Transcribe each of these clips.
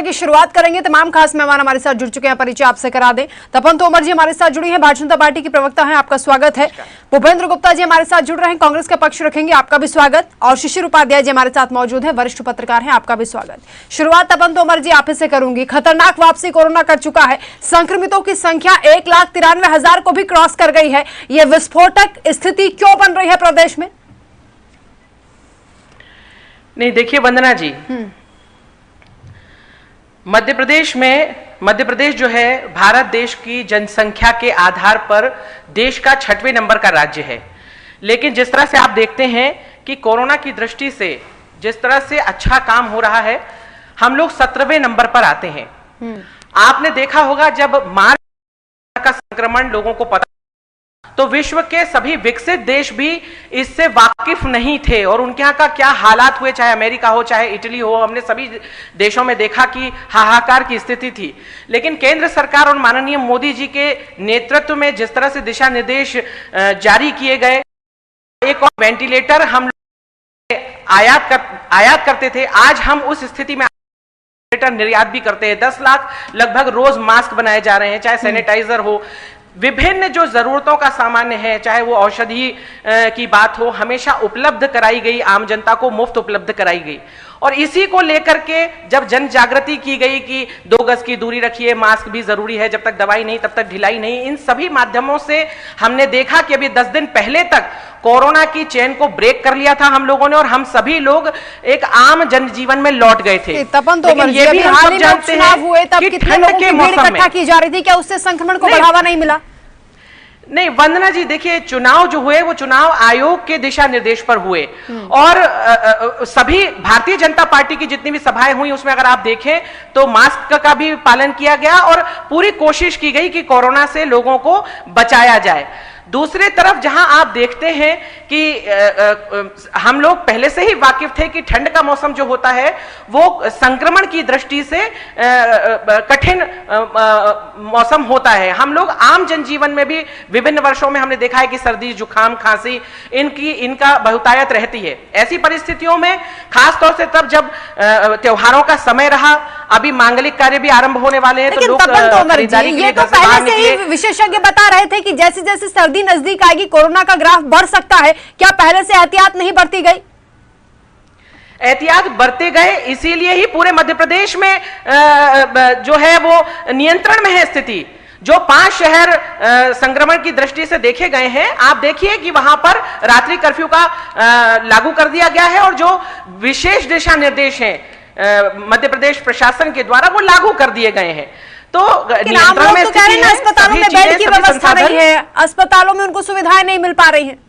की शुरुआत करेंगे। तमाम खास मेहमान हमारे साथ जुड़ चुके हैं, परिचय आपसे करा दें। तपन तोमर जी हमारे साथ जुड़ी हैं, भारतीय जनता पार्टी की प्रवक्ता हैं, आपका स्वागत है। भूपेंद्र गुप्ता जी हमारे साथ जुड़ रहे हैं, कांग्रेस का पक्ष रखेंगे, आपका भी स्वागत। और शिशिर उपाध्याय जी हमारे साथ मौजूद है, वरिष्ठ पत्रकार हैं, आपका भी स्वागत। शुरुआत तपन तोमर जी आप ही से करूंगी। खतरनाक वापसी कोरोना कर चुका है, संक्रमितों की संख्या 1,93,000 को भी क्रॉस कर गई है। ये विस्फोटक स्थिति क्यों बन रही है प्रदेश में? नहीं, देखिए वंदना जी, मध्य प्रदेश जो है भारत देश की जनसंख्या के आधार पर देश का 6वें नंबर का राज्य है। लेकिन जिस तरह से आप देखते हैं कि कोरोना की दृष्टि से जिस तरह से अच्छा काम हो रहा है, हम लोग 17वें नंबर पर आते हैं। आपने देखा होगा जब मार्च का संक्रमण लोगों को पता तो विश्व के सभी विकसित देश भी इससे वाकिफ नहीं थे और उनके यहाँ का क्या हालात हुए, चाहे अमेरिका हो चाहे इटली हो, हमने सभी देशों में देखा कि हाहाकार की स्थिति थी। लेकिन केंद्र सरकार और माननीय मोदी जी के नेतृत्व में जिस तरह से दिशा निर्देश जारी किए गए, एक और वेंटिलेटर हम आयात करते थे, आज हम उस स्थिति में निर्यात भी करते हैं। 10 लाख लगभग रोज मास्क बनाए जा रहे हैं, चाहे सैनिटाइजर हो, विभिन्न जो जरूरतों का सामान्य है, चाहे वो औषधि की बात हो, हमेशा उपलब्ध कराई गई, आम जनता को मुफ्त उपलब्ध कराई गई। और इसी को लेकर के जब जन जागृति की गई कि 2 गज की दूरी रखिए, मास्क भी जरूरी है, जब तक दवाई नहीं तब तक ढिलाई नहीं, इन सभी माध्यमों से हमने देखा कि अभी 10 दिन पहले तक कोरोना की चेन को ब्रेक कर लिया था हम लोगों ने और हम सभी लोग एक आम जनजीवन में लौट गए थे। तपन तोमर जी, अभी हाल ही में चुनाव हुए तब कितने लोगों की भीड़ इकट्ठा की जा रही थी, क्या उससे संक्रमण को बढ़ावा नहीं मिला? नहीं वंदना जी, देखिए चुनाव जो हुए वो चुनाव आयोग के दिशा निर्देश पर हुए और सभी भारतीय जनता पार्टी की जितनी भी सभाएं हुई उसमें अगर आप देखें तो मास्क का भी पालन किया गया और पूरी कोशिश की गई कि कोरोना से लोगों को बचाया जाए। दूसरी तरफ जहां आप देखते हैं कि हम लोग पहले से ही वाकिफ थे कि ठंड का मौसम जो होता है वो संक्रमण की दृष्टि से कठिन मौसम होता है। हम लोग आम जनजीवन में भी विभिन्न वर्षों में हमने देखा है कि सर्दी, जुकाम, खांसी इनका बहुतायत रहती है। ऐसी परिस्थितियों में खास तौर से तब जब त्योहारों का समय रहा, अभी मांगलिक कार्य भी आरंभ होने वाले हैं, तो लोग खरीदारी के लिए घर से बाहर निकले। पहले से ही विशेषज्ञ बता रहे थे कि जैसे जैसे सर्दी नजदीक आएगी कोरोना का ग्राफ बढ़ सकता है, क्या पहले से एहतियात नहीं बरती गई? एहतियात बरते गए, इसीलिए ही पूरे मध्य प्रदेश में जो है वो नियंत्रण में है स्थिति। जो 5 शहर संक्रमण की दृष्टि से देखे गए हैं, आप देखिए कि वहां पर रात्रि कर्फ्यू का लागू कर दिया गया है और जो विशेष दिशा निर्देश हैं मध्य प्रदेश प्रशासन के द्वारा वो लागू कर दिए गए हैं। तो नियंत्रण में स्थिति है, अस्पतालों में बेड की व्यवस्था नहीं है, अस्पतालों में उनको सुविधाएं नहीं मिल पा रही हैं।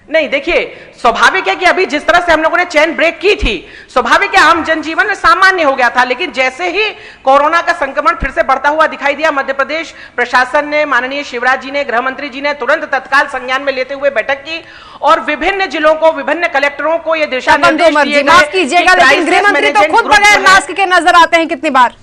नहीं, देखिए स्वाभाविक है कि अभी जिस तरह से हम लोगों ने चेन ब्रेक की थी, स्वाभाविक है आम जनजीवन में सामान्य हो गया था। लेकिन जैसे ही कोरोना का संक्रमण फिर से बढ़ता हुआ दिखाई दिया, मध्य प्रदेश प्रशासन ने, माननीय शिवराज जी ने, गृह मंत्री जी ने तुरंत तत्काल संज्ञान में लेते हुए बैठक की और विभिन्न जिलों को, विभिन्न कलेक्टरों को ये दिशा निर्देश दिए गए। लेकिन गृह मंत्री तो खुद बगैर मास्क के नजर आते हैं कितनी बार।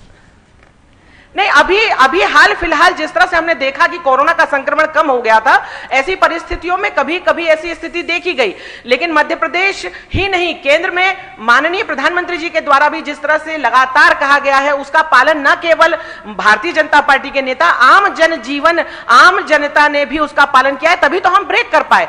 नहीं, अभी हाल फिलहाल जिस तरह से हमने देखा कि कोरोना का संक्रमण कम हो गया था, ऐसी परिस्थितियों में कभी कभी ऐसी स्थिति देखी गई। लेकिन मध्य प्रदेश ही नहीं, केंद्र में माननीय प्रधानमंत्री जी के द्वारा भी जिस तरह से लगातार कहा गया है, उसका पालन न केवल भारतीय जनता पार्टी के नेता, आम जनजीवन, आम जनता ने भी उसका पालन किया है, तभी तो हम ब्रेक कर पाए।